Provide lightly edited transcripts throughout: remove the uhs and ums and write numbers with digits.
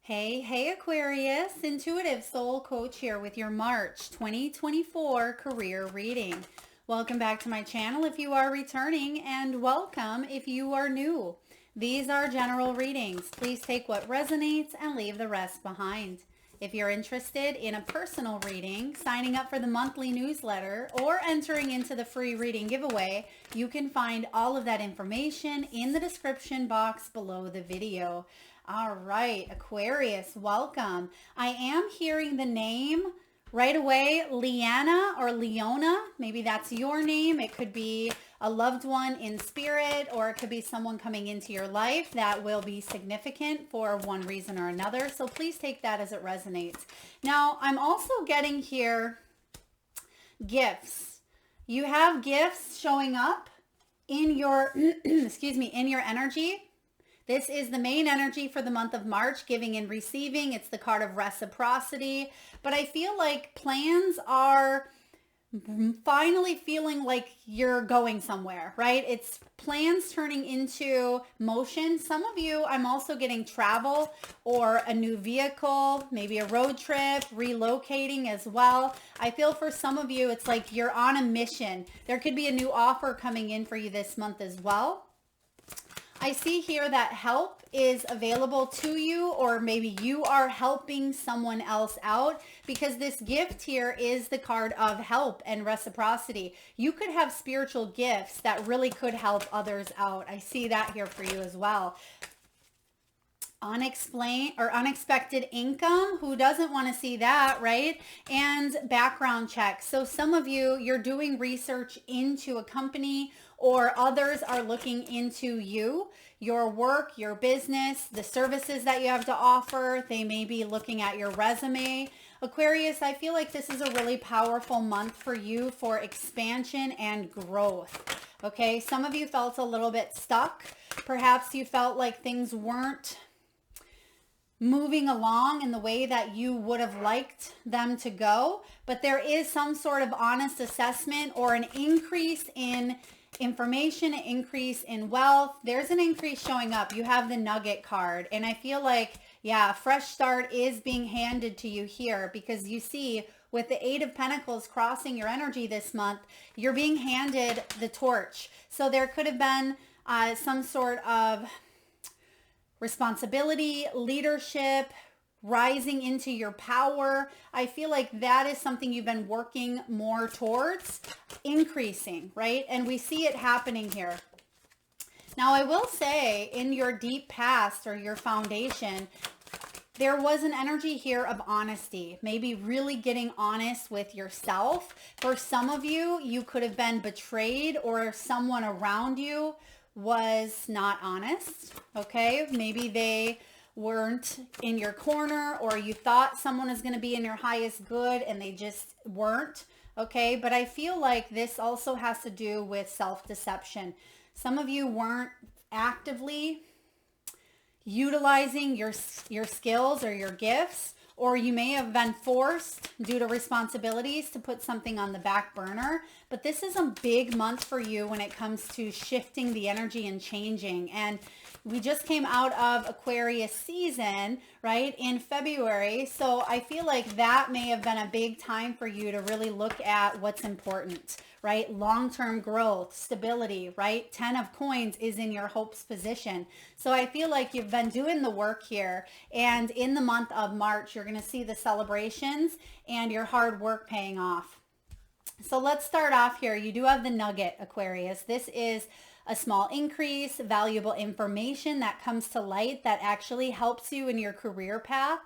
Hey, Aquarius, Intuitive Soul Coach here with your March 2024 career reading. Welcome back to my channel if you are returning, and welcome if you are new. These are general readings. Please take what resonates and leave the rest behind. If you're interested in a personal reading, signing up for the monthly newsletter, or entering into the free reading giveaway, you can find all of that information in the description box below the video. All right, Aquarius, welcome. I am hearing the name right away, Leanna or Leona. Maybe that's your name. It could be a loved one in spirit, or it could be someone coming into your life that will be significant for one reason or another. So please take that as it resonates. Now, I'm also getting here gifts. You have gifts showing up in your, excuse me, in your energy. This is the main energy for the month of March, giving and receiving. It's the card of reciprocity. But I feel like plans are finally feeling like you're going somewhere, right? It's plans turning into motion. Some of you, I'm also getting travel or a new vehicle, maybe a road trip, relocating as well. I feel for some of you, it's like you're on a mission. There could be a new offer coming in for you this month as well. I see here that help is available to you, or maybe you are helping someone else out, because this gift here is the card of help and reciprocity. You could have spiritual gifts that really could help others out. I see that here for you as well. Unexplained or unexpected income. Who doesn't want to see that, right? And background checks. So some of you, you're doing research into a company, or others are looking into you, your work, your business, the services that you have to offer. They may be looking at your resume. Aquarius, I feel like this is a really powerful month for you for expansion and growth. Okay, some of you felt a little bit stuck. Perhaps you felt like things weren't moving along in the way that you would have liked them to go, but there is some sort of honest assessment or an increase in information, an increase in wealth. There's an increase showing up. You have the Nugget card, and I feel like, yeah, a fresh start is being handed to you here, because you see with the Eight of Pentacles crossing your energy this month, you're being handed the torch. So there could have been some sort of responsibility, leadership, rising into your power. I feel like that is something you've been working more towards increasing, right? And we see it happening here. Now, I will say, in your deep past or your foundation, there was an energy here of honesty, maybe really getting honest with yourself. For some of you, you could have been betrayed, or someone around you was not honest. Okay, maybe they weren't in your corner, or you thought someone was going to be in your highest good and they just weren't. Okay, but I feel like this also has to do with self-deception. Some of you weren't actively utilizing your skills or your gifts, or you may have been forced due to responsibilities to put something on the back burner. But this is a big month for you when it comes to shifting the energy and changing. And we just came out of Aquarius season, right, in February. So I feel like that may have been a big time for you to really look at what's important, right? Long-term growth, stability, right? 10 of coins is in your hopes position. So I feel like you've been doing the work here. And in the month of March, you're going to see the celebrations and your hard work paying off. So let's start off here. You do have the Nugget, Aquarius. This is a small increase, valuable information that comes to light that actually helps you in your career path.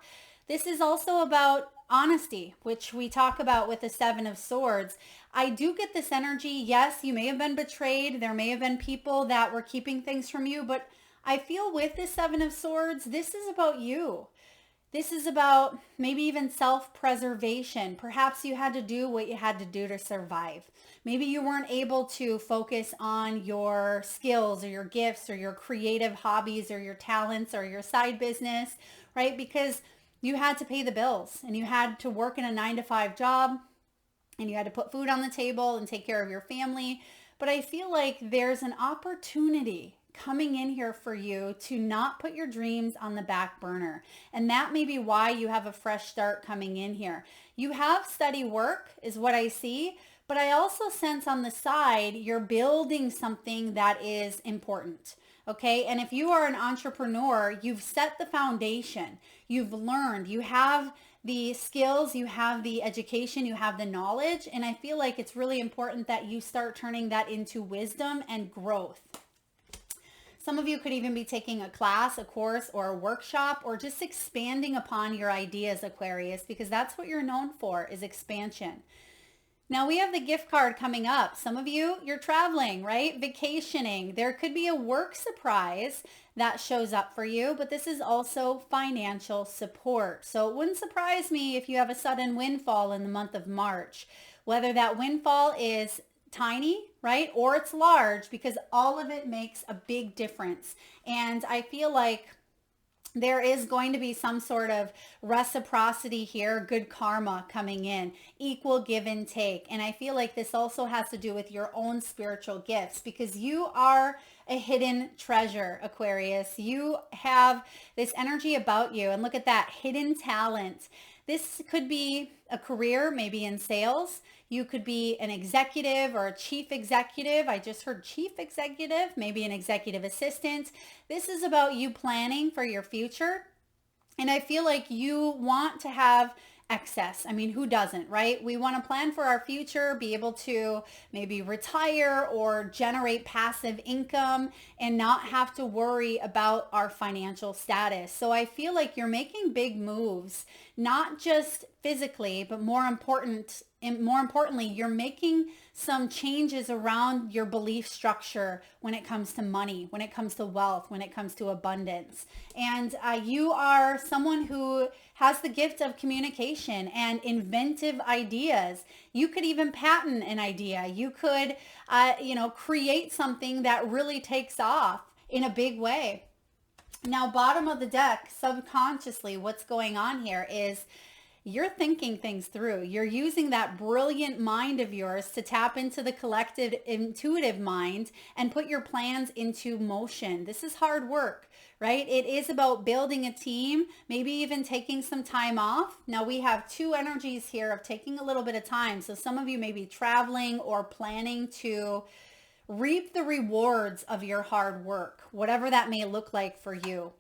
This is also about honesty, which we talk about with the Seven of Swords. I do get this energy. Yes, you may have been betrayed. There may have been people that were keeping things from you, but I feel with the Seven of Swords, this is about you. This is about maybe even self-preservation. Perhaps you had to do what you had to do to survive. Maybe you weren't able to focus on your skills or your gifts or your creative hobbies or your talents or your side business, right? Because you had to pay the bills and you had to work in a 9-to-5 job and you had to put food on the table and take care of your family. But I feel like there's an opportunity coming in here for you to not put your dreams on the back burner. And that may be why you have a fresh start coming in here. You have steady work is what I see, but I also sense on the side, you're building something that is important. Okay. And if you are an entrepreneur, you've set the foundation, you've learned, you have the skills, you have the education, you have the knowledge. And I feel like it's really important that you start turning that into wisdom and growth. Some of you could even be taking a class, a course, or a workshop, or just expanding upon your ideas, Aquarius, because that's what you're known for, is expansion. Now we have the gift card coming up. Some of you, you're traveling, right? Vacationing. There could be a work surprise that shows up for you, but this is also financial support. So it wouldn't surprise me if you have a sudden windfall in the month of March, whether that windfall is tiny, right? Or it's large, because all of it makes a big difference. And I feel like there is going to be some sort of reciprocity here, good karma coming in, equal give and take. And I feel like this also has to do with your own spiritual gifts, because you are a hidden treasure, Aquarius. You have this energy about you, and look at that hidden talent. This could be a career, maybe in sales. You could be an executive or a chief executive. I just heard chief executive, maybe an executive assistant. This is about you planning for your future. And I feel like you want to have excess. I mean, who doesn't, right? We want to plan for our future, be able to maybe retire or generate passive income and not have to worry about our financial status. So I feel like you're making big moves, not just physically, but more importantly, you're making some changes around your belief structure when it comes to money, when it comes to wealth, when it comes to abundance. And you are someone who has the gift of communication and inventive ideas. You could even patent an idea. You could, create something that really takes off in a big way. Now, bottom of the deck, subconsciously, what's going on here is you're thinking things through. You're using that brilliant mind of yours to tap into the collective intuitive mind and put your plans into motion. This is hard work, right? It is about building a team, maybe even taking some time off. Now we have two energies here of taking a little bit of time. So some of you may be traveling or planning to reap the rewards of your hard work, whatever that may look like for you.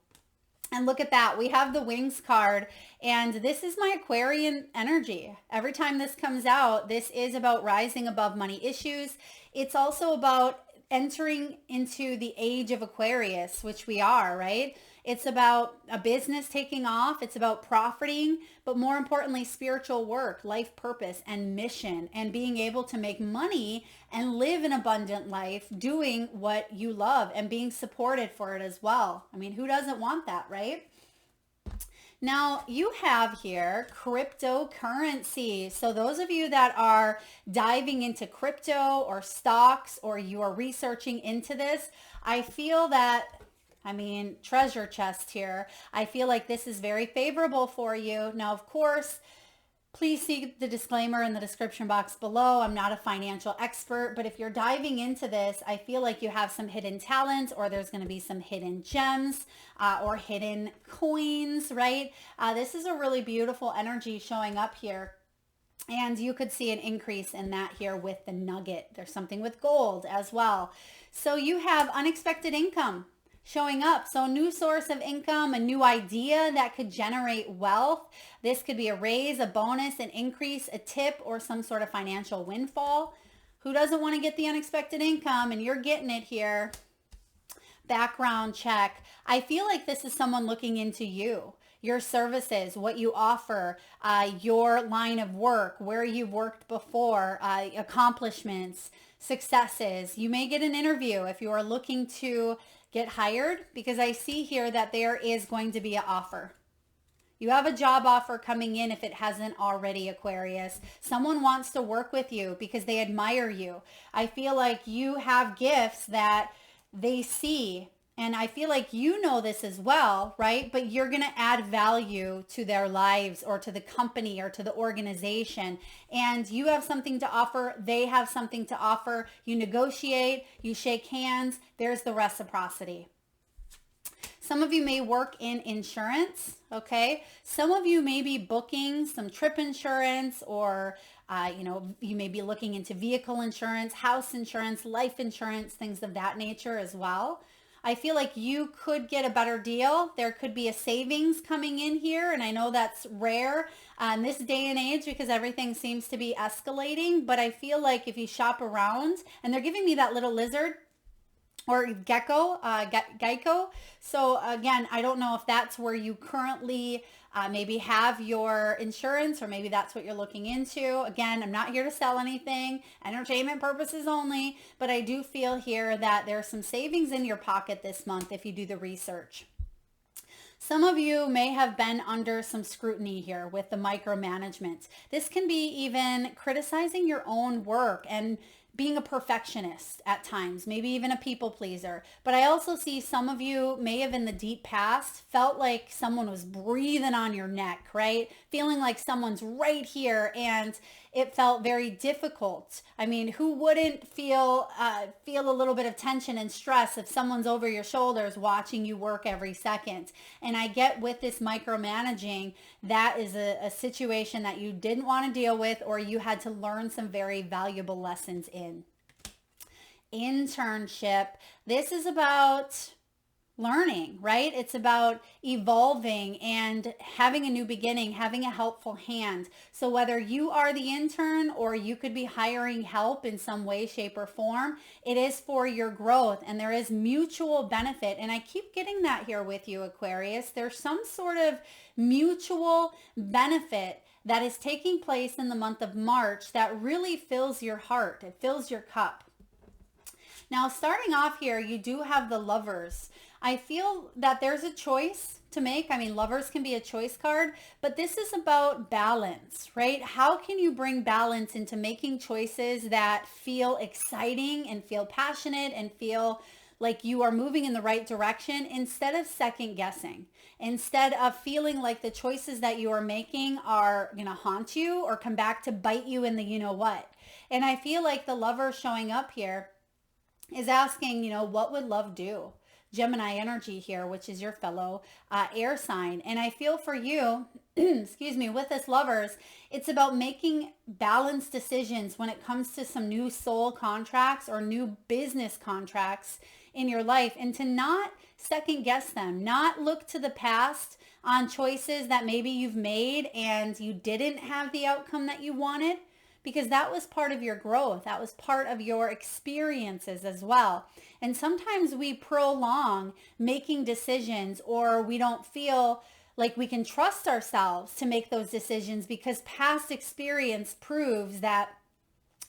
And look at that. We have the Wings card, and this is my Aquarian energy. Every time this comes out, this is about rising above money issues. It's also about entering into the age of Aquarius, which we are, right? It's about a business taking off. It's about profiting, but more importantly, spiritual work, life purpose, and mission, and being able to make money and live an abundant life doing what you love and being supported for it as well. I mean, who doesn't want that, right? Now you have here cryptocurrency. So those of you that are diving into crypto or stocks, or you are researching into this, I feel that, treasure chest here. I feel like this is very favorable for you. Now, of course, please see the disclaimer in the description box below. I'm not a financial expert, but if you're diving into this, I feel like you have some hidden talents, or there's going to be some hidden gems or hidden coins, right? This is a really beautiful energy showing up here. And you could see an increase in that here with the nugget. There's something with gold as well. So you have unexpected income showing up. So a new source of income, a new idea that could generate wealth. This could be a raise, a bonus, an increase, a tip, or some sort of financial windfall. Who doesn't want to get the unexpected income? And you're getting it here. Background check. I feel like this is someone looking into you, your services, what you offer, your line of work, where you've worked before, accomplishments, successes. You may get an interview if you are looking to get hired, because I see here that there is going to be an offer. You have a job offer coming in if it hasn't already, Aquarius. Someone wants to work with you because they admire you. I feel like you have gifts that they see And I feel like you know this as well, right? But you're going to add value to their lives or to the company or to the organization. And you have something to offer. They have something to offer. You negotiate, you shake hands. There's the reciprocity. Some of you may work in insurance, okay? Some of you may be booking some trip insurance or, you may be looking into vehicle insurance, house insurance, life insurance, things of that nature as well. I feel like you could get a better deal. There could be a savings coming in here, and I know that's rare in this day and age because everything seems to be escalating, but I feel like if you shop around, and they're giving me that little lizard, or Geico. So again, I don't know if that's where you currently maybe have your insurance, or maybe that's what you're looking into. Again, I'm not here to sell anything, entertainment purposes only, but I do feel here that there's some savings in your pocket this month if you do the research. Some of you may have been under some scrutiny here with the micromanagement. This can be even criticizing your own work and being a perfectionist at times, maybe even a people pleaser. But I also see some of you may have in the deep past felt like someone was breathing on your neck, right? Feeling like someone's right here, and it felt very difficult. I mean, who wouldn't feel a little bit of tension and stress if someone's over your shoulders watching you work every second? And I get with this micromanaging, that is a situation that you didn't want to deal with, or you had to learn some very valuable lessons in. Internship. This is about learning, right? It's about evolving and having a new beginning, having a helpful hand. So whether you are the intern or you could be hiring help in some way, shape, or form, it is for your growth, and there is mutual benefit. And I keep getting that here with you, Aquarius. There's some sort of mutual benefit that is taking place in the month of March that really fills your heart. It fills your cup. Now, starting off here, you do have the Lovers. I feel that there's a choice to make. I mean, Lovers can be a choice card, but this is about balance, right? How can you bring balance into making choices that feel exciting and feel passionate and feel like you are moving in the right direction, instead of second guessing, instead of feeling like the choices that you are making are going to haunt you or come back to bite you in the you know what. And I feel like the Lover showing up here is asking, what would love do? Gemini energy here, which is your fellow air sign. And I feel for you, excuse me, with this Lovers, it's about making balanced decisions when it comes to some new soul contracts or new business contracts in your life, and to not second guess them, not look to the past on choices that maybe you've made and you didn't have the outcome that you wanted, because that was part of your growth. That was part of your experiences as well. And sometimes we prolong making decisions, or we don't feel like we can trust ourselves to make those decisions because past experience proves that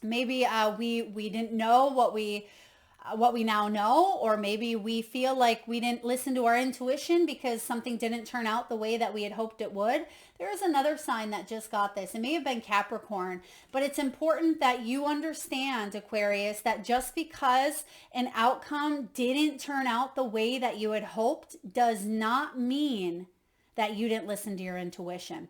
maybe we didn't know what we now know, or maybe we feel like we didn't listen to our intuition because something didn't turn out the way that we had hoped it would. There is another sign that just got this. It may have been Capricorn, but it's important that you understand, Aquarius, that just because an outcome didn't turn out the way that you had hoped does not mean that you didn't listen to your intuition.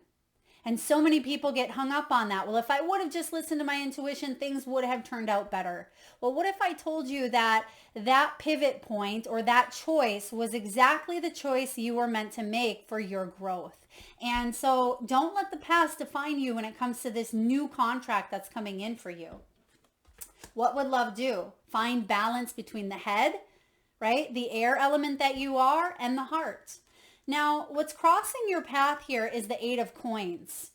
And so many people get hung up on that. Well, if I would have just listened to my intuition, things would have turned out better. Well, what if I told you that that pivot point or that choice was exactly the choice you were meant to make for your growth? And so don't let the past define you when it comes to this new contract that's coming in for you. What would love do? Find balance between the head, right? The air element that you are, and the heart. Now, what's crossing your path here is the Eight of Coins.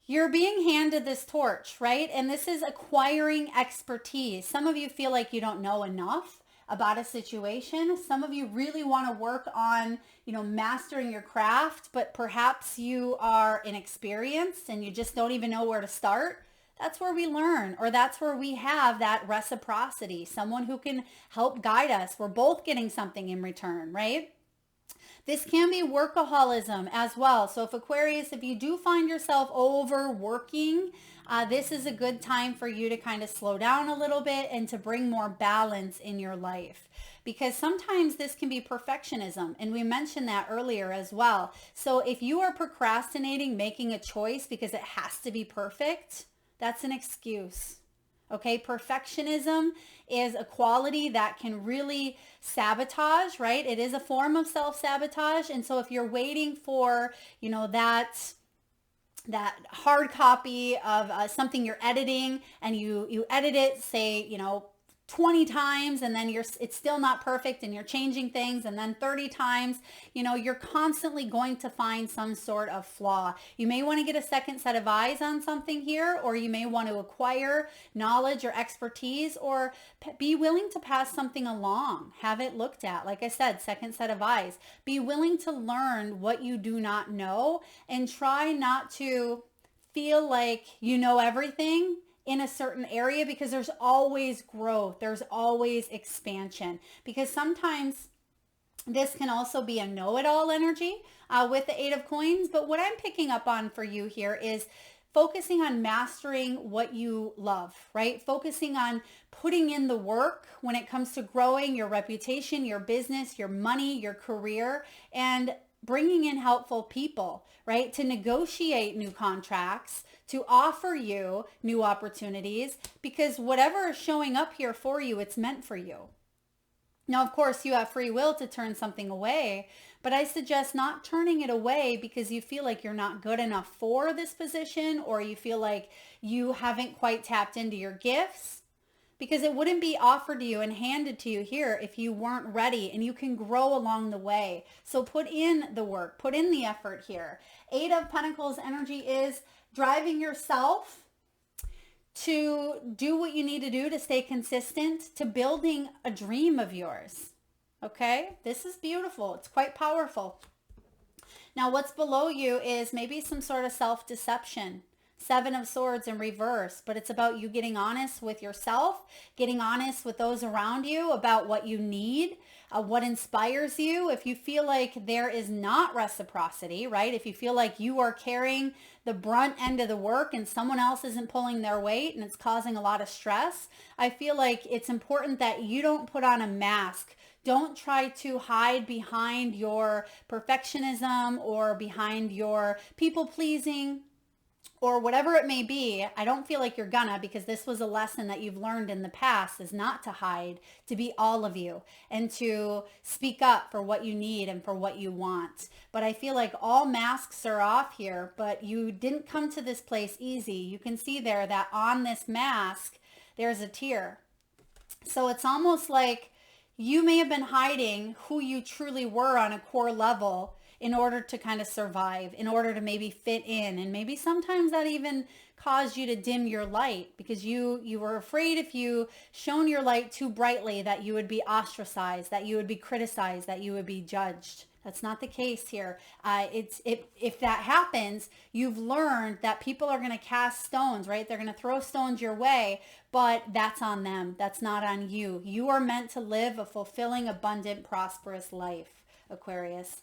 You're being handed this torch, right? And this is acquiring expertise. Some of you feel like you don't know enough about a situation. Some of you really want to work on, mastering your craft, but perhaps you are inexperienced and you just don't even know where to start. That's where we learn, or that's where we have that reciprocity, someone who can help guide us. We're both getting something in return, right? This can be workaholism as well. So if you do find yourself overworking, this is a good time for you to kind of slow down a little bit and to bring more balance in your life. because sometimes this can be perfectionism. And we mentioned that earlier as well. So if you are procrastinating making a choice because it has to be perfect, that's an excuse. Okay, perfectionism is a quality that can really sabotage, right? It is a form of self-sabotage. And so if you're waiting for, that hard copy of something you're editing, and you edit it, say, 20 times, and then it's still not perfect, and you're changing things, and then 30 times, you're constantly going to find some sort of flaw. You may want to get a second set of eyes on something here, or you may want to acquire knowledge or expertise, or be willing to pass something along, have it looked at. Like I said, second set of eyes. Be willing to learn what you do not know, and try not to feel like you know everything in a certain area, because there's always growth. There's always expansion, because sometimes this can also be a know-it-all energy with the Eight of Coins. But what I'm picking up on for you here is focusing on mastering what you love, right? Focusing on putting in the work when it comes to growing your reputation, your business, your money, your career, and bringing in helpful people, right? To negotiate new contracts, to offer you new opportunities, because whatever is showing up here for you, it's meant for you. Now, of course, you have free will to turn something away, but I suggest not turning it away because you feel like you're not good enough for this position, or you feel like you haven't quite tapped into your gifts, because it wouldn't be offered to you and handed to you here if you weren't ready, and you can grow along the way. So put in the work, put in the effort here. Eight of Pentacles energy is driving yourself to do what you need to do to stay consistent, to building a dream of yours. Okay, this is beautiful. It's quite powerful. Now, what's below you is maybe some sort of self-deception. Seven of Swords in reverse, but it's about you getting honest with yourself, getting honest with those around you about what you need, what inspires you. If you feel like there is not reciprocity, right? If you feel like you are carrying the brunt end of the work and someone else isn't pulling their weight and it's causing a lot of stress, I feel like it's important that you don't put on a mask. Don't try to hide behind your perfectionism or behind your people pleasing, or whatever it may be. I don't feel like you're gonna, because this was a lesson that you've learned in the past, is not to hide, to be all of you, and to speak up for what you need and for what you want. But I feel like all masks are off here, but you didn't come to this place easy. You can see there that on this mask, there's a tear. So it's almost like you may have been hiding who you truly were on a core level in order to kind of survive, in order to maybe fit in. And maybe sometimes that even caused you to dim your light, because you were afraid if you shone your light too brightly that you would be ostracized, that you would be criticized, that you would be judged. That's not the case here. If that happens, you've learned that people are going to cast stones, right? They're going to throw stones your way, but that's on them. That's not on you. You are meant to live a fulfilling, abundant, prosperous life, Aquarius.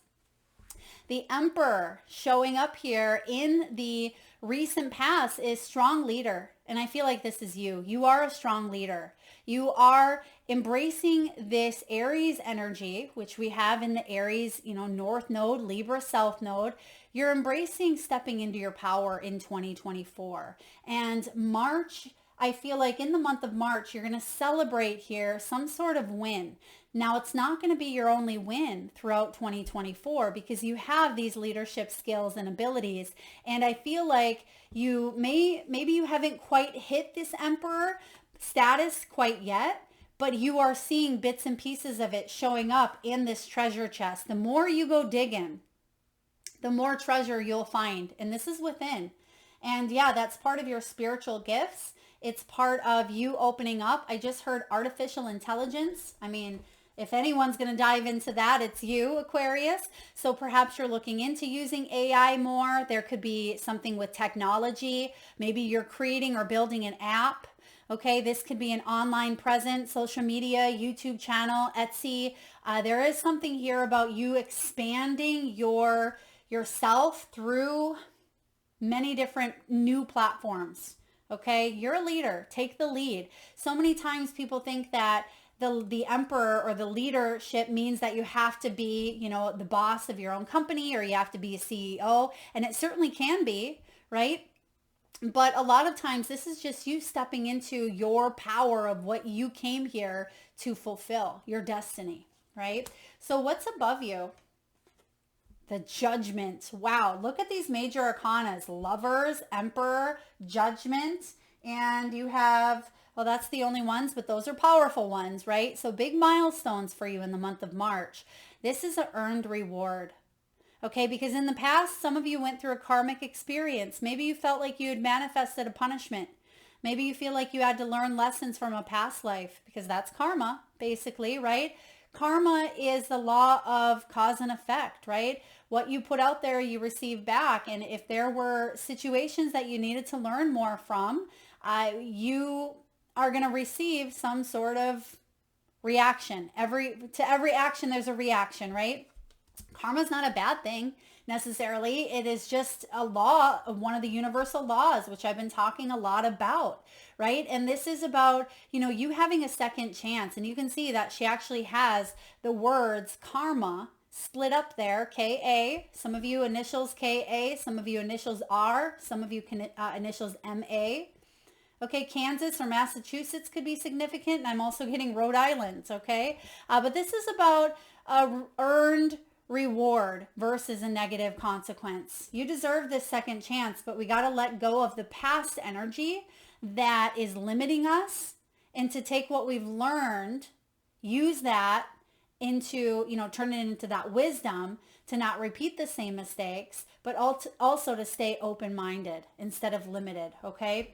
The Emperor showing up here in the recent past is strong leader. And I feel like this is you. You are a strong leader. You are embracing this Aries energy, which we have in the Aries, North Node, Libra South Node. You're embracing stepping into your power in 2024. And March, I feel like in the month of March, you're going to celebrate here some sort of win. Now, it's not going to be your only win throughout 2024, because you have these leadership skills and abilities. And I feel like maybe you haven't quite hit this Emperor status quite yet, but you are seeing bits and pieces of it showing up in this treasure chest. The more you go digging, the more treasure you'll find. And this is within. And yeah, that's part of your spiritual gifts. It's part of you opening up. I just heard artificial intelligence. I mean, if anyone's going to dive into that, it's you, Aquarius. So perhaps you're looking into using AI more. There could be something with technology. Maybe you're creating or building an app. Okay, this could be an online presence, social media, YouTube channel, Etsy. There is something here about you expanding yourself through many different new platforms. Okay, you're a leader. Take the lead. So many times people think that the emperor or the leadership means that you have to be, you know, the boss of your own company, or you have to be a CEO. And it certainly can be, right? But a lot of times this is just you stepping into your power of what you came here to fulfill, your destiny, right? So what's above you? The Judgment. Wow, look at these major arcanas: Lovers, Emperor, Judgment, and you have, well, that's the only ones, but those are powerful ones, right? So big milestones for you in the month of March. This is an earned reward. Okay, because in the past, some of you went through a karmic experience. Maybe you felt like you had manifested a punishment. Maybe you feel like you had to learn lessons from a past life, because that's karma, basically, right? Karma is the law of cause and effect, right? What you put out there, you receive back. And if there were situations that you needed to learn more from, you are going to receive some sort of reaction. To every action, there's a reaction, right? Karma is not a bad thing necessarily. It is just a law of one of the universal laws, which I've been talking a lot about, right? And this is about, you know, you having a second chance. And you can see that she actually has the words karma split up there, K-A. Some of you initials K-A, some of you initials R, some of you initials M-A. Okay, Kansas or Massachusetts could be significant. And I'm also getting Rhode Island, okay? But this is about earned reward versus a negative consequence. You deserve this second chance, but we got to let go of the past energy that is limiting us, and to take what we've learned, use that into, you know, turn it into that wisdom to not repeat the same mistakes, but also to stay open-minded instead of limited, okay?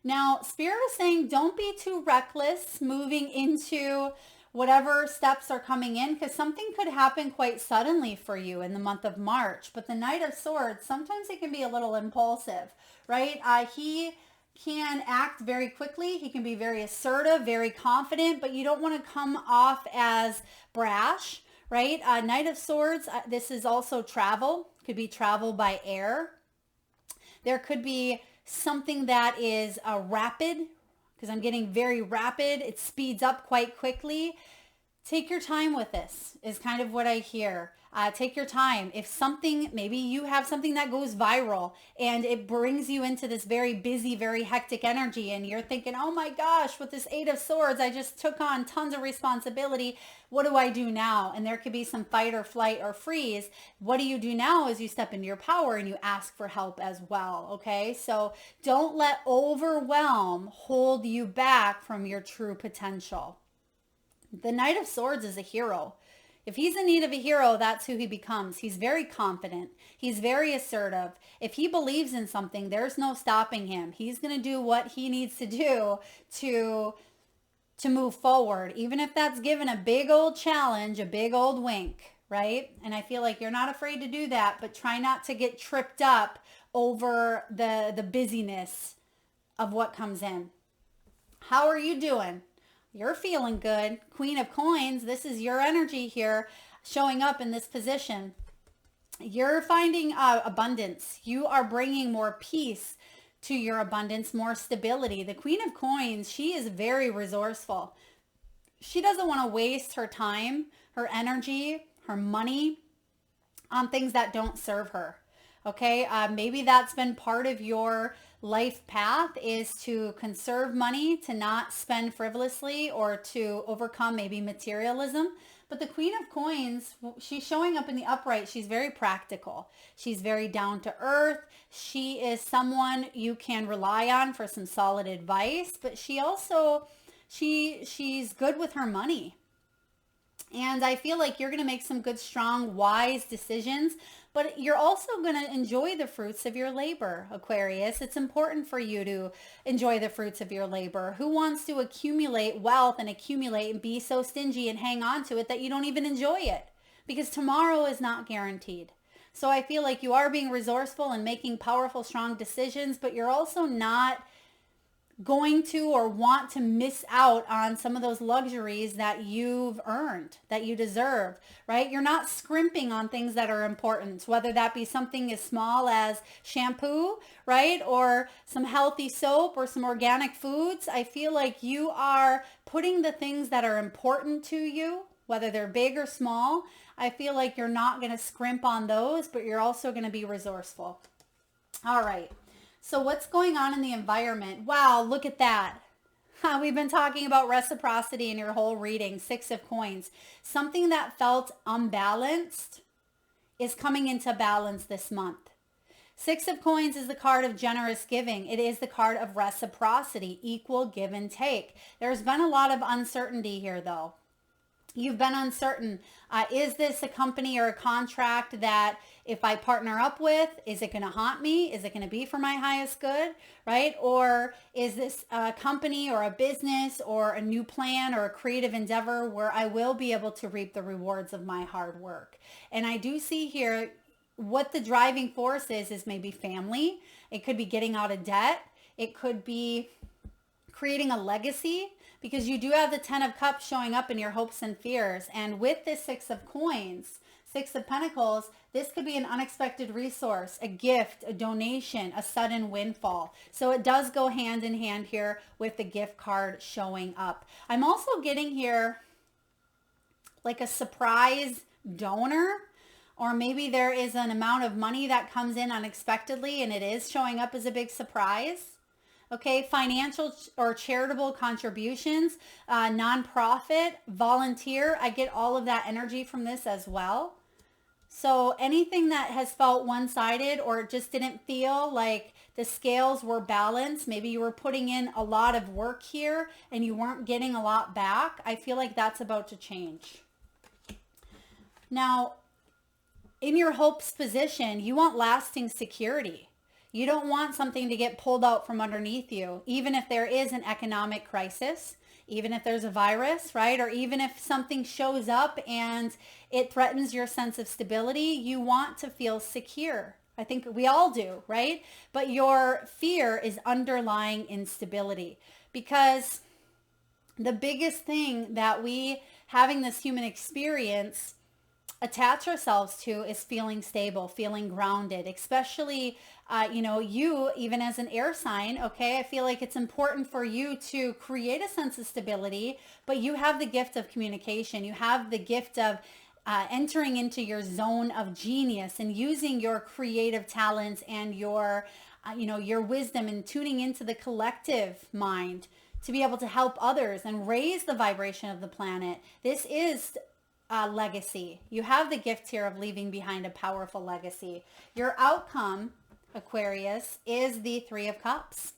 Now, Spirit is saying don't be too reckless moving into whatever steps are coming in, because something could happen quite suddenly for you in the month of March. But the Knight of Swords, sometimes it can be a little impulsive, right? He can act very quickly. He can be very assertive, very confident, but you don't want to come off as brash, right? Knight of Swords, this is also travel. Could be travel by air. There could be something that is rapid, because I'm getting very rapid. It speeds up quite quickly. Take your time with this is kind of what I hear. Take your time. If something, maybe you have something that goes viral and it brings you into this very busy, very hectic energy, and you're thinking, oh my gosh, with this Eight of Swords, I just took on tons of responsibility. What do I do now? And there could be some fight or flight or freeze. What do you do now is you step into your power and you ask for help as well, okay? So don't let overwhelm hold you back from your true potential. The Knight of Swords is a hero. If he's in need of a hero, that's who he becomes. He's very confident. He's very assertive. If he believes in something, there's no stopping him. He's going to do what he needs to do to move forward, even if that's given a big old challenge, a big old wink, right? And I feel like you're not afraid to do that, but try not to get tripped up over the busyness of what comes in. How are you doing? You're feeling good. Queen of Coins, this is your energy here showing up in this position. You're finding abundance. You are bringing more peace to your abundance, more stability. The Queen of Coins, she is very resourceful. She doesn't want to waste her time, her energy, her money on things that don't serve her. Okay, maybe that's been part of your life path, is to conserve money, to not spend frivolously, or to overcome maybe materialism. But the Queen of Coins, she's showing up in the upright. She's very practical. She's very down to earth. She is someone you can rely on for some solid advice, but she also, she's good with her money. And I feel like you're going to make some good, strong, wise decisions, but you're also going to enjoy the fruits of your labor, Aquarius. It's important for you to enjoy the fruits of your labor. Who wants to accumulate wealth and accumulate and be so stingy and hang on to it that you don't even enjoy it? Because tomorrow is not guaranteed. So I feel like you are being resourceful and making powerful, strong decisions, but you're also not going to or want to miss out on some of those luxuries that you've earned, that you deserve, right? You're not scrimping on things that are important, whether that be something as small as shampoo, right? Or some healthy soap or some organic foods. I feel like you are putting the things that are important to you, whether they're big or small. I feel like you're not going to scrimp on those, but you're also going to be resourceful. All right. So what's going on in the environment? Wow, look at that. We've been talking about reciprocity in your whole reading, 6 of coins. Something that felt unbalanced is coming into balance this month. 6 of coins is the card of generous giving. It is the card of reciprocity, equal give and take. There's been a lot of uncertainty here though. You've been uncertain. Is this a company or a contract that if I partner up with, is it going to haunt me? Is it going to be for my highest good, right? Or is this a company or a business or a new plan or a creative endeavor where I will be able to reap the rewards of my hard work? And I do see here what the driving force is maybe family. It could be getting out of debt. It could be creating a legacy, because you do have the 10 of cups showing up in your hopes and fears. And with this 6 of coins, 6 of pentacles, this could be an unexpected resource, a gift, a donation, a sudden windfall. So it does go hand in hand here with the gift card showing up. I'm also getting here like a surprise donor, or maybe there is an amount of money that comes in unexpectedly and it is showing up as a big surprise. Okay, financial or charitable contributions, nonprofit, volunteer. I get all of that energy from this as well. So anything that has felt one-sided or it just didn't feel like the scales were balanced, maybe you were putting in a lot of work here and you weren't getting a lot back, I feel like that's about to change. Now, in your hopes position, you want lasting security. You don't want something to get pulled out from underneath you, even if there is an economic crisis, even if there's a virus, right? Or even if something shows up and it threatens your sense of stability, you want to feel secure. I think we all do, right? But your fear is underlying instability, because the biggest thing that we, having this human experience, attach ourselves to is feeling stable, feeling grounded, especially, you, even as an air sign, okay, I feel like it's important for you to create a sense of stability, but you have the gift of communication. You have the gift of entering into your zone of genius and using your creative talents and your wisdom and tuning into the collective mind to be able to help others and raise the vibration of the planet. This is legacy. You have the gift here of leaving behind a powerful legacy. Your outcome, Aquarius, is the 3 of Cups.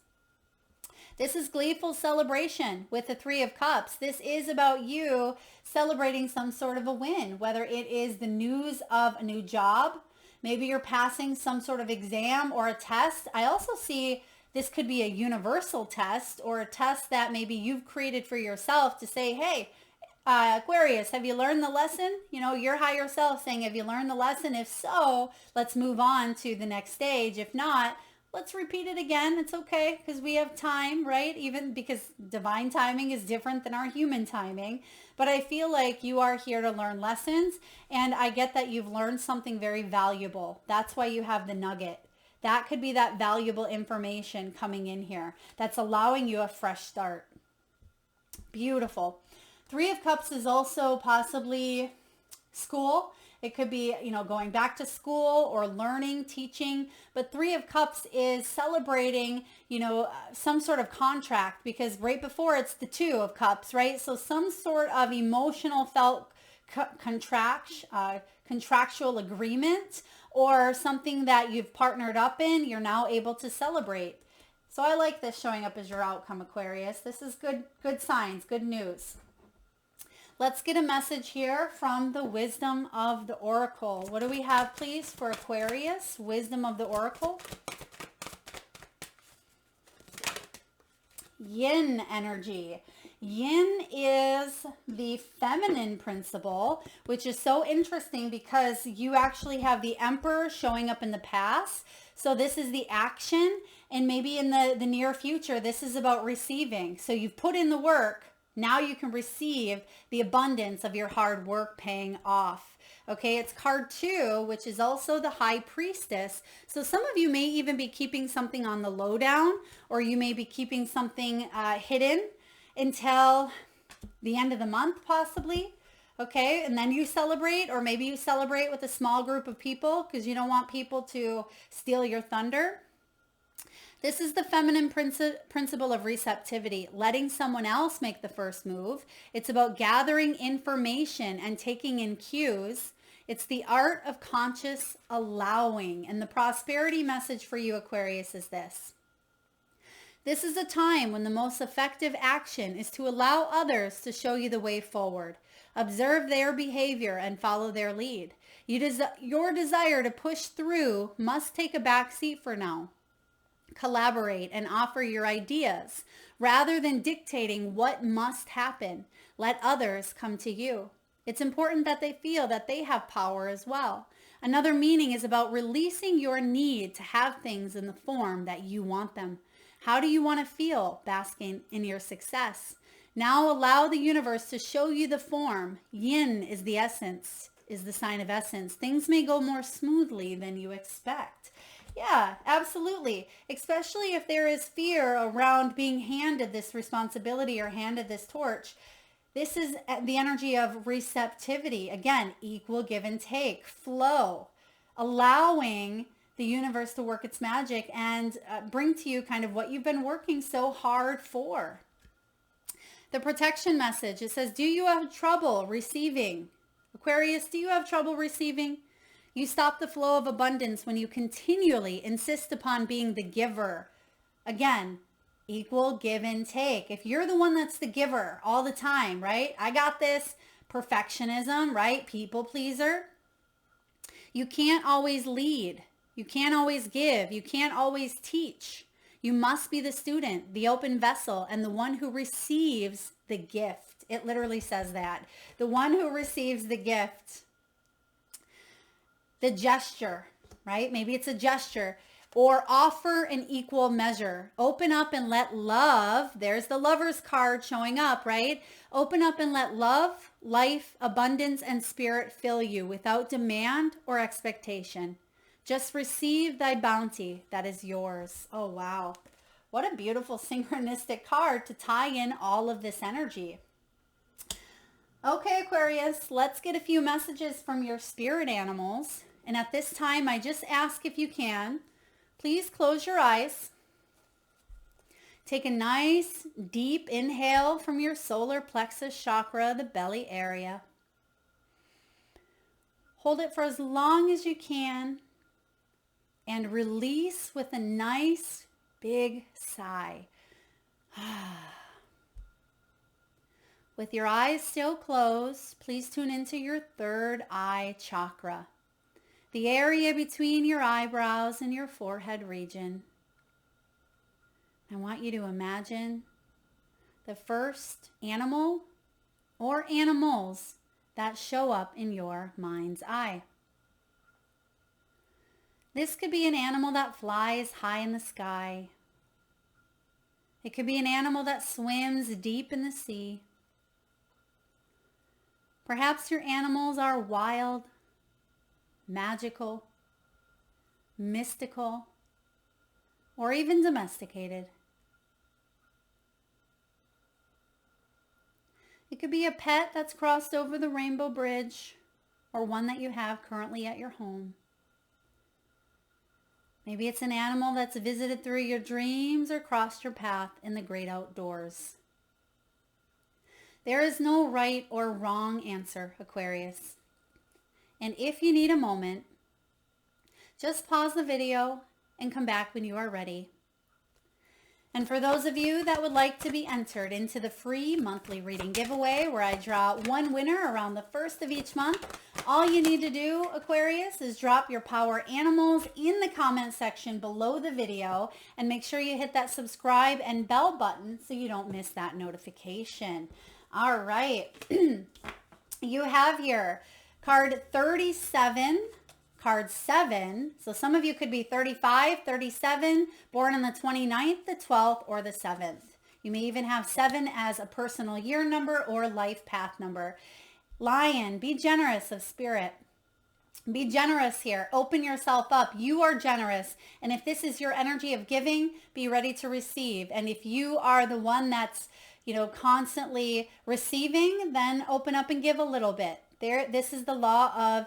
This is gleeful celebration with the 3 of Cups. This is about you celebrating some sort of a win, whether it is the news of a new job, maybe you're passing some sort of exam or a test. I also see this could be a universal test or a test that maybe you've created for yourself to say, hey, Aquarius, have you learned the lesson? Your higher self saying, have you learned the lesson? If so, let's move on to the next stage. If not, let's repeat it again. It's okay, because we have time, right? Even because divine timing is different than our human timing. But I feel like you are here to learn lessons, and I get that you've learned something very valuable. That's why you have the nugget. That could be that valuable information coming in here that's allowing you a fresh start. Beautiful. 3 of Cups is also possibly school. It could be, going back to school or learning, teaching. But 3 of Cups is celebrating, some sort of contract, because right before it's the 2 of Cups, right? So some sort of emotional felt contractual agreement or something that you've partnered up in, you're now able to celebrate. So I like this showing up as your outcome, Aquarius. This is good signs, good news. Let's get a message here from the Wisdom of the Oracle. What do we have, please, for Aquarius? Wisdom of the Oracle. Yin energy. Yin is the feminine principle, which is so interesting because you actually have the Emperor showing up in the past. So this is the action, And maybe in the near future, this is about receiving. So you've put in the work. Now you can receive the abundance of your hard work paying off. Okay, it's card 2, which is also the High Priestess. So some of you may even be keeping something on the lowdown, or you may be keeping something hidden until the end of the month, possibly. Okay, and then you celebrate, or maybe you celebrate with a small group of people because you don't want people to steal your thunder. This is the feminine principle of receptivity, letting someone else make the first move. It's about gathering information and taking in cues. It's the art of conscious allowing. And the prosperity message for you, Aquarius, is this. This is a time when the most effective action is to allow others to show you the way forward. Observe their behavior and follow their lead. Your desire to push through must take a back seat for now. Collaborate and offer your ideas rather than dictating what must happen. Let others come to you. It's important that they feel that they have power as well. Another meaning is about releasing your need to have things in the form that you want them. How do you want to feel basking in your success? Now allow the universe to show you the form. Yin is the essence, is the sign of essence. Things may go more smoothly than you expect. Yeah, absolutely. Especially if there is fear around being handed this responsibility or handed this torch. This is the energy of receptivity. Again, equal give and take, flow, allowing the universe to work its magic and bring to you kind of what you've been working so hard for. The protection message, it says, do you have trouble receiving? Aquarius, do you have trouble receiving? You stop the flow of abundance when you continually insist upon being the giver. Again, equal give and take. If you're the one that's the giver all the time, right? I got this. Perfectionism, right? People pleaser. You can't always lead. You can't always give. You can't always teach. You must be the student, the open vessel, and the one who receives the gift. It literally says that. The one who receives the gift. The gesture, right? Maybe it's a gesture. Or offer an equal measure. Open up and let love, there's the lover's card showing up, right? Open up and let love, life, abundance, and spirit fill you without demand or expectation. Just receive thy bounty that is yours. Oh, wow. What a beautiful synchronistic card to tie in all of this energy. Okay, Aquarius, let's get a few messages from your spirit animals. And at this time, I just ask if you can, please close your eyes. Take a nice deep inhale from your solar plexus chakra, the belly area. Hold it for as long as you can and release with a nice big sigh. With your eyes still closed, please tune into your third eye chakra, the area between your eyebrows and your forehead region. I want you to imagine the first animal or animals that show up in your mind's eye. This could be an animal that flies high in the sky. It could be an animal that swims deep in the sea. Perhaps your animals are wild, magical, mystical, or even domesticated. It could be a pet that's crossed over the rainbow bridge, or one that you have currently at your home. Maybe it's an animal that's visited through your dreams or crossed your path in the great outdoors. There is no right or wrong answer, Aquarius. And if you need a moment, just pause the video and come back when you are ready. And for those of you that would like to be entered into the free monthly reading giveaway where I draw one winner around the first of each month, all you need to do, Aquarius, is drop your power animals in the comment section below the video and make sure you hit that subscribe and bell button so you don't miss that notification. All right. You have here card 37, card 7. So some of you could be 35, 37, born on the 29th, the 12th, or the 7th. You may even have 7 as a personal year number or life path number. Lion, be generous of spirit. Be generous here. Open yourself up. You are generous. And if this is your energy of giving, be ready to receive. And if you are the one that's, constantly receiving, then open up and give a little bit. This is the law of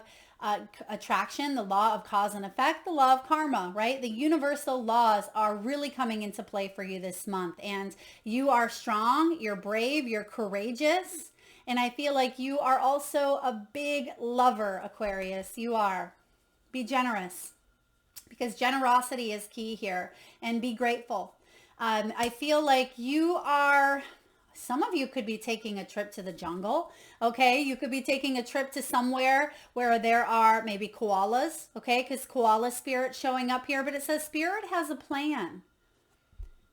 attraction, the law of cause and effect, the law of karma, right? The universal laws are really coming into play for you this month. And you are strong, you're brave, you're courageous. And I feel like you are also a big lover, Aquarius. You are. Be generous, because generosity is key here. And be grateful. I feel like some of you could be taking a trip to the jungle, okay? You could be taking a trip to somewhere where there are maybe koalas, okay? Because koala spirit showing up here, but it says spirit has a plan.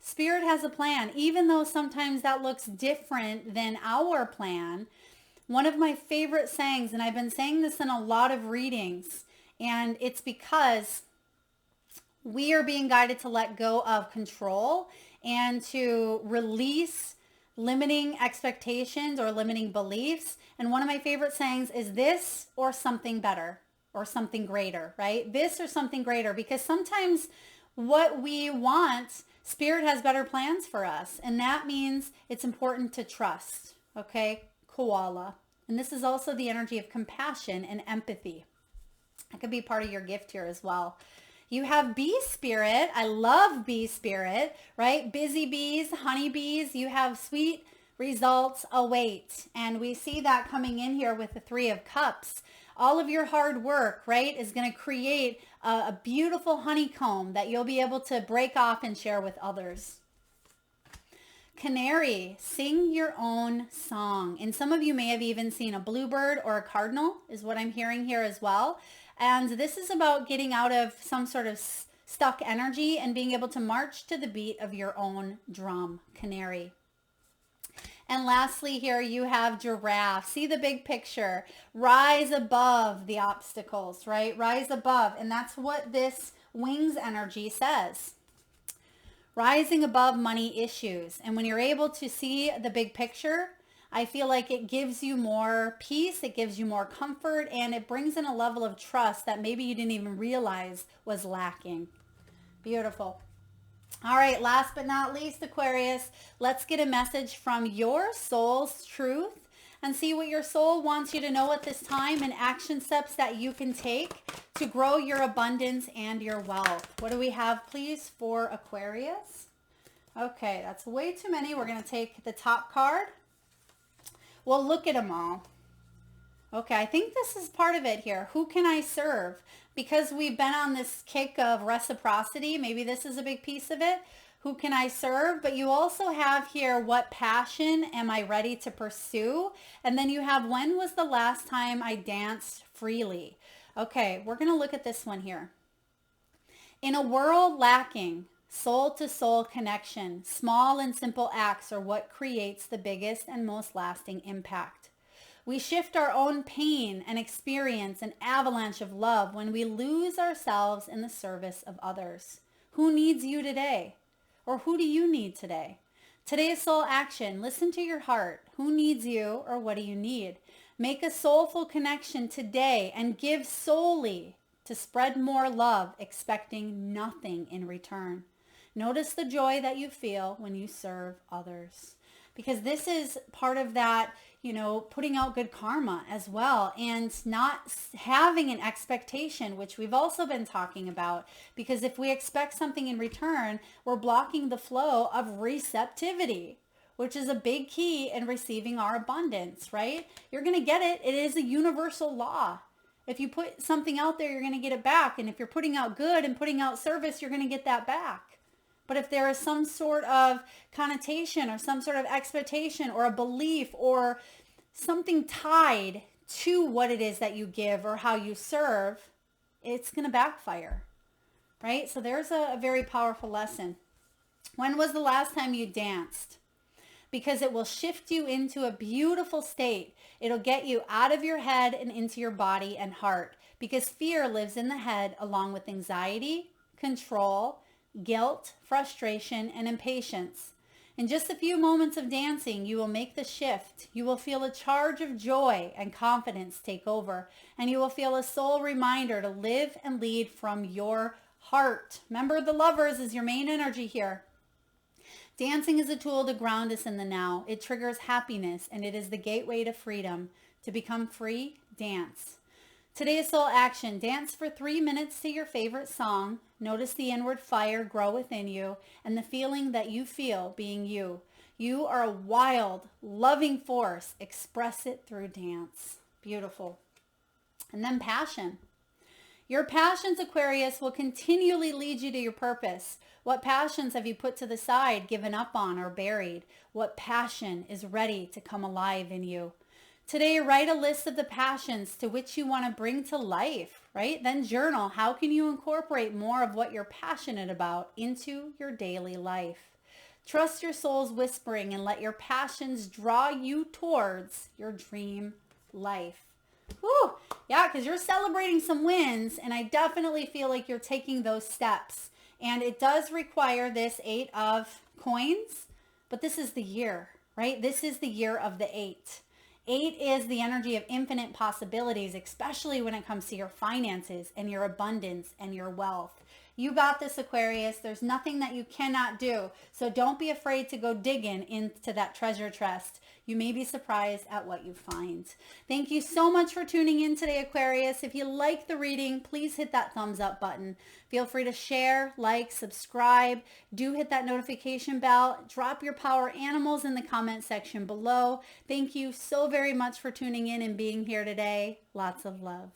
Spirit has a plan, even though sometimes that looks different than our plan. One of my favorite sayings, and I've been saying this in a lot of readings, and it's because we are being guided to let go of control and to release limiting expectations or limiting beliefs. And one of my favorite sayings is this or something better or something greater, right? This or something greater, because sometimes what we want, Spirit has better plans for us. And that means it's important to trust, okay? Koala. And this is also the energy of compassion and empathy. That could be part of your gift here as well. You have bee spirit. I love bee spirit, right? Busy bees, honeybees. You have sweet results await. And we see that coming in here with the 3 of Cups. All of your hard work, right, is going to create a beautiful honeycomb that you'll be able to break off and share with others. Canary, sing your own song. And some of you may have even seen a bluebird or a cardinal is what I'm hearing here as well. And this is about getting out of some sort of stuck energy and being able to march to the beat of your own drum, Canary. And lastly here you have Giraffe. See the big picture. Rise above the obstacles, right? Rise above. And that's what this wings energy says. Rising above money issues. And when you're able to see the big picture, I feel like it gives you more peace, it gives you more comfort, and it brings in a level of trust that maybe you didn't even realize was lacking. Beautiful. All right, last but not least, Aquarius, let's get a message from your soul's truth and see what your soul wants you to know at this time and action steps that you can take to grow your abundance and your wealth. What do we have, please, for Aquarius? Okay, that's way too many. We're going to take the top card. Well, look at them all. Okay, I think this is part of it here. Who can I serve? Because we've been on this kick of reciprocity, maybe this is a big piece of it. Who can I serve? But you also have here, what passion am I ready to pursue? And then you have, when was the last time I danced freely? Okay, we're going to look at this one here. In a world lacking soul-to-soul connection, small and simple acts are what creates the biggest and most lasting impact. We shift our own pain and experience an avalanche of love when we lose ourselves in the service of others. Who needs you today? Or who do you need today? Today's soul action. Listen to your heart. Who needs you or what do you need? Make a soulful connection today and give solely to spread more love, expecting nothing in return. Notice the joy that you feel when you serve others. Because this is part of that, putting out good karma as well, and not having an expectation, which we've also been talking about. Because if we expect something in return, we're blocking the flow of receptivity, which is a big key in receiving our abundance, right? You're going to get it. It is a universal law. If you put something out there, you're going to get it back. And if you're putting out good and putting out service, you're going to get that back. But if there is some sort of connotation or some sort of expectation or a belief or something tied to what it is that you give or how you serve, it's going to backfire, right? So there's a very powerful lesson. When was the last time you danced? Because it will shift you into a beautiful state. It'll get you out of your head and into your body and heart. because fear lives in the head along with anxiety, control, guilt, frustration, and impatience. In just a few moments of dancing, you will make the shift. You will feel a charge of joy and confidence take over, and you will feel a soul reminder to live and lead from your heart. Remember, the lovers is your main energy here. Dancing is a tool to ground us in the now. It triggers happiness, and it is the gateway to freedom. To become free, dance. Today's soul action: dance for 3 minutes to your favorite song. Notice the inward fire grow within you and the feeling that you feel being you. You are a wild, loving force. Express it through dance. Beautiful. And then passion. Your passions, Aquarius, will continually lead you to your purpose. What passions have you put to the side, given up on, or buried? What passion is ready to come alive in you? Today, write a list of the passions to which you want to bring to life, right? Then journal. How can you incorporate more of what you're passionate about into your daily life? Trust your soul's whispering and let your passions draw you towards your dream life. Woo! Yeah, because you're celebrating some wins, and I definitely feel like you're taking those steps. And it does require this 8 of coins, but this is the year, right? This is the year of the 8. 8 is the energy of infinite possibilities, especially when it comes to your finances and your abundance and your wealth. You got this, Aquarius. There's nothing that you cannot do. So don't be afraid to go digging into that treasure chest. You may be surprised at what you find. Thank you so much for tuning in today, Aquarius. If you like the reading, please hit that thumbs up button. Feel free to share, like, subscribe. Do hit that notification bell. Drop your power animals in the comment section below. Thank you so very much for tuning in and being here today. Lots of love.